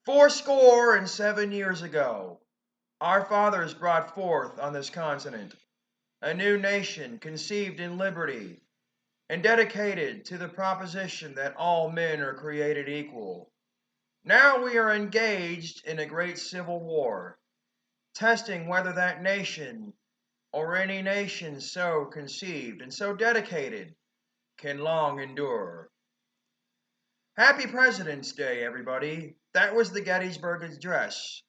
"Fourscore and 7 years ago, our fathers brought forth on this continent a new nation conceived in liberty and dedicated to the proposition that all men are created equal. Now we are engaged in a great civil war, testing whether that nation or any nation so conceived and so dedicated can long endure." Happy President's Day, everybody. That was the Gettysburg Address.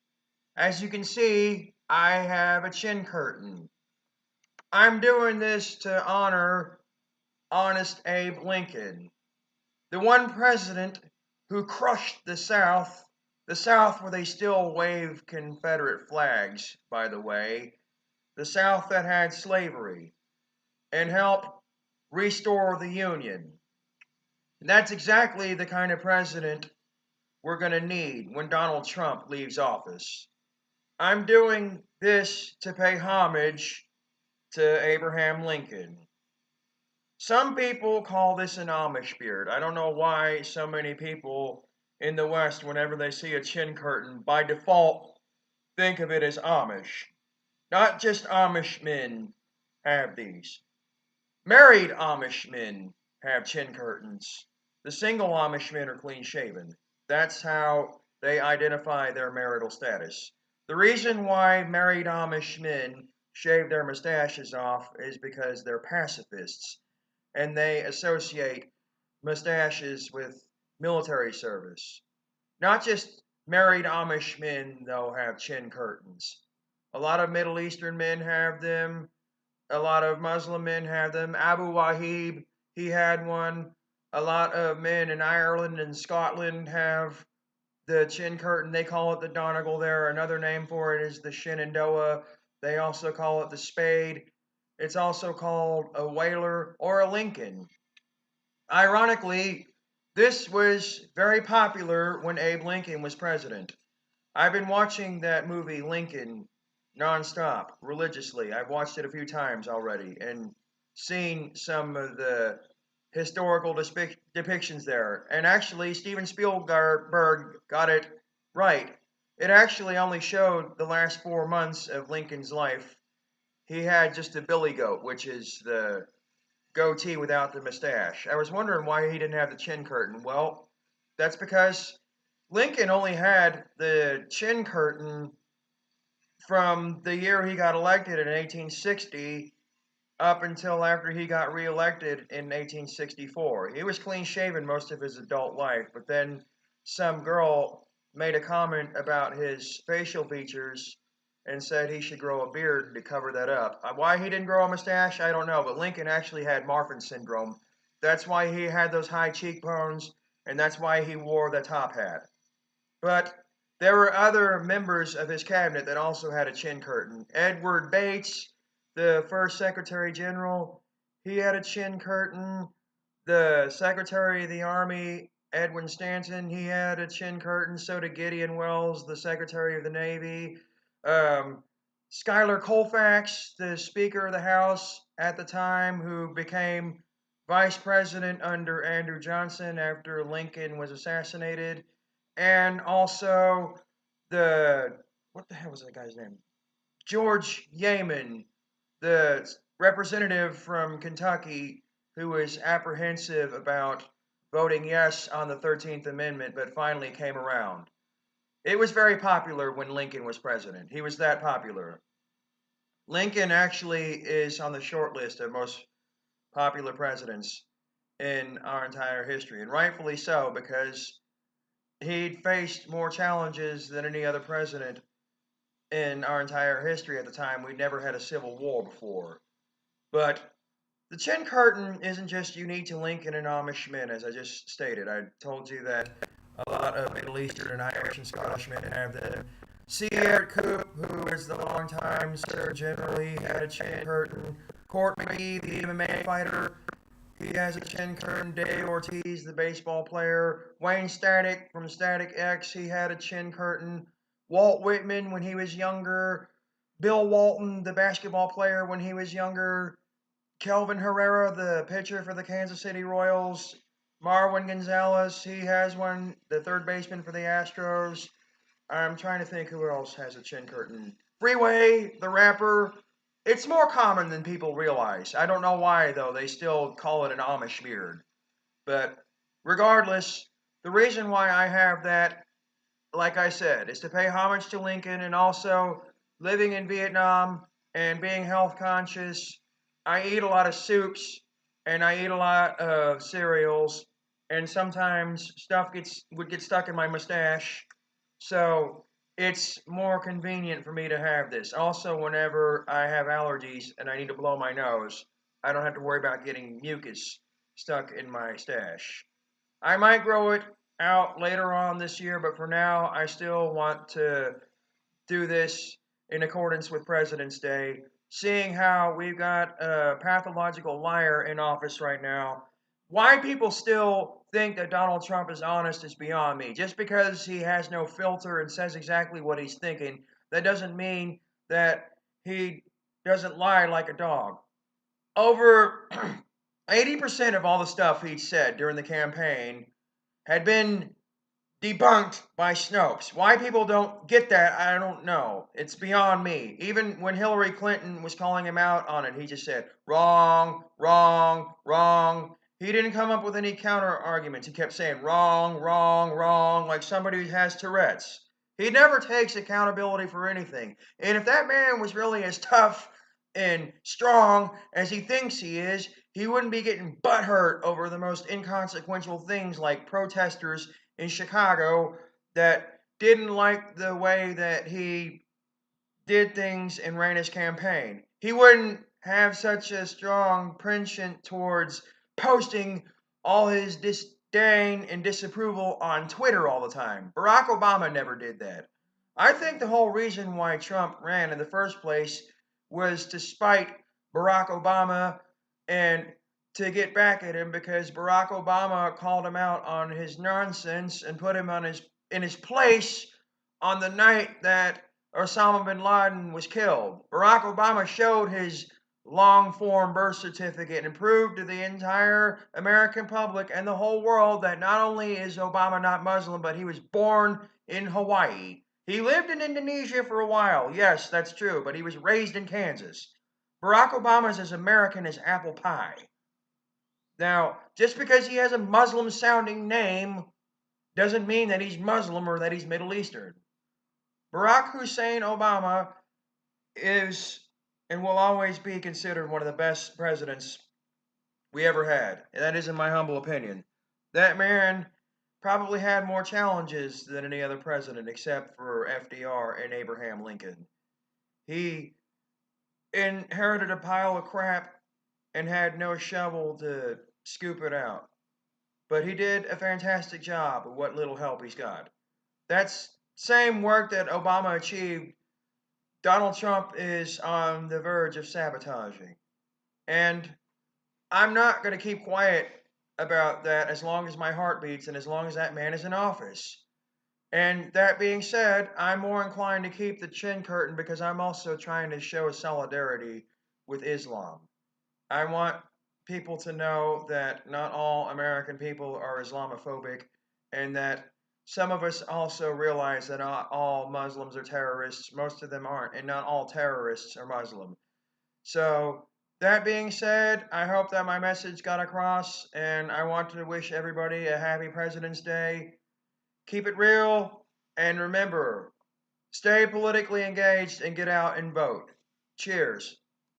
As you can see, I have a chin curtain. I'm doing this to honor Honest Abe Lincoln, the one president who crushed the South where they still wave Confederate flags, by the way, the South that had slavery, and helped restore the Union. And that's exactly the kind of president we're going to need when Donald Trump leaves office. I'm doing this to pay homage to Abraham Lincoln. Some people call this an Amish beard. I don't know why so many people in the West, whenever they see a chin curtain, by default think of it as Amish. Not just Amish men have these. Married Amish men have chin curtains. The single Amish men are clean shaven. That's how they identify their marital status. The reason why married Amish men shave their mustaches off is because they're pacifists and they associate mustaches with military service. Not just married Amish men, though, have chin curtains. A lot of Middle Eastern men have them. A lot of Muslim men have them. Abu Wahib, he had one. A lot of men in Ireland and Scotland have the chin curtain. They call it the Donegal there. Another name for it is the Shenandoah. They also call it the Spade. It's also called a Whaler or a Lincoln. Ironically, this was very popular when Abe Lincoln was president. I've been watching that movie Lincoln nonstop, religiously. I've watched it a few times already and seen some of the historical depictions there. And actually, Steven Spielberg got it right. It actually only showed the last 4 months of Lincoln's life. He had just a billy goat, which is the goatee without the mustache. I was wondering why he didn't have the chin curtain. Well, that's because Lincoln only had the chin curtain from the year he got elected in 1860 up until after he got reelected in 1864. He was clean shaven most of his adult life, but then some girl made a comment about his facial features and said he should grow a beard to cover that up. Why he didn't grow a mustache, I don't know, but Lincoln actually had Marfan syndrome. That's why he had those high cheekbones, and that's why he wore the top hat. But there were other members of his cabinet that also had a chin curtain. Edward Bates, the first Secretary General, he had a chin curtain. The Secretary of the Army, Edwin Stanton, he had a chin curtain. So did Gideon Welles, the Secretary of the Navy. Schuyler Colfax, the Speaker of the House at the time, who became Vice President under Andrew Johnson after Lincoln was assassinated. And also what the hell was that guy's name? George Yeaman, the representative from Kentucky who was apprehensive about voting yes on the 13th Amendment, but finally came around. It was very popular when Lincoln was president. He was that popular. Lincoln actually is on the short list of most popular presidents in our entire history, and rightfully so, because he'd faced more challenges than any other president in our entire history at the time. We'd never had a civil war before. But the chin curtain isn't just unique to Lincoln and Amish men, as I just stated. I told you that a lot of Middle Eastern and Irish and Scottish men have them. C. Everett Koop, who is the longtime Surgeon General, he had a chin curtain. Court McGee, the MMA fighter, he has a chin curtain. Dave Ortiz, the baseball player. Wayne Static from Static X, he had a chin curtain. Walt Whitman when he was younger. Bill Walton, the basketball player, when he was younger. Kelvin Herrera, the pitcher for the Kansas City Royals. Marwin Gonzalez, he has one, the third baseman for the Astros. I'm trying to think who else has a chin curtain. Freeway, the rapper. It's more common than people realize. I don't know why, though. They still call it an Amish beard. But regardless, the reason why I have that, like I said, is to pay homage to Lincoln, and also living in Vietnam and being health conscious. I eat a lot of soups and I eat a lot of cereals, and sometimes stuff would get stuck in my mustache. So it's more convenient for me to have this. Also, whenever I have allergies and I need to blow my nose, I don't have to worry about getting mucus stuck in my stash. I might grow it out later on this year, but for now, I still want to do this in accordance with President's Day. Seeing how we've got a pathological liar in office right now, why people still think that Donald Trump is honest is beyond me. Just because he has no filter and says exactly what he's thinking, that doesn't mean that he doesn't lie like a dog. Over 80% of all the stuff he said during the campaign had been debunked by Snopes. Why people don't get that, I don't know. It's beyond me. Even when Hillary Clinton was calling him out on it, he just said, wrong, wrong, wrong. He didn't come up with any counter arguments. He kept saying, wrong, wrong, wrong, like somebody who has Tourette's. He never takes accountability for anything. And if that man was really as tough and strong as he thinks he is, he wouldn't be getting butthurt over the most inconsequential things like protesters in Chicago that didn't like the way that he did things and ran his campaign. He wouldn't have such a strong penchant towards posting all his disdain and disapproval on Twitter all the time. Barack Obama never did that. I think the whole reason why Trump ran in the first place was to spite Barack Obama and to get back at him because Barack Obama called him out on his nonsense and put him on in his place on the night that Osama bin Laden was killed. Barack Obama showed his long form birth certificate and proved to the entire American public and the whole world that not only is Obama not Muslim, but he was born in Hawaii. He lived in Indonesia for a while, yes, that's true, but he was raised in Kansas. Barack Obama is as American as apple pie. Now, just because he has a Muslim sounding name doesn't mean that he's Muslim or that he's Middle Eastern. Barack Hussein Obama is and will always be considered one of the best presidents we ever had. And that is in my humble opinion. That man probably had more challenges than any other president except for FDR and Abraham Lincoln. He inherited a pile of crap and had no shovel to scoop it out. But he did a fantastic job with what little help he's got. That's same work that Obama achieved. Donald Trump is on the verge of sabotaging. And I'm not going to keep quiet about that as long as my heart beats and as long as that man is in office. And that being said, I'm more inclined to keep the chin curtain because I'm also trying to show solidarity with Islam. I want people to know that not all American people are Islamophobic and that some of us also realize that not all Muslims are terrorists. Most of them aren't, and not all terrorists are Muslim. So, that being said, I hope that my message got across, and I want to wish everybody a happy President's Day. Keep it real, and remember, stay politically engaged and get out and vote. Cheers.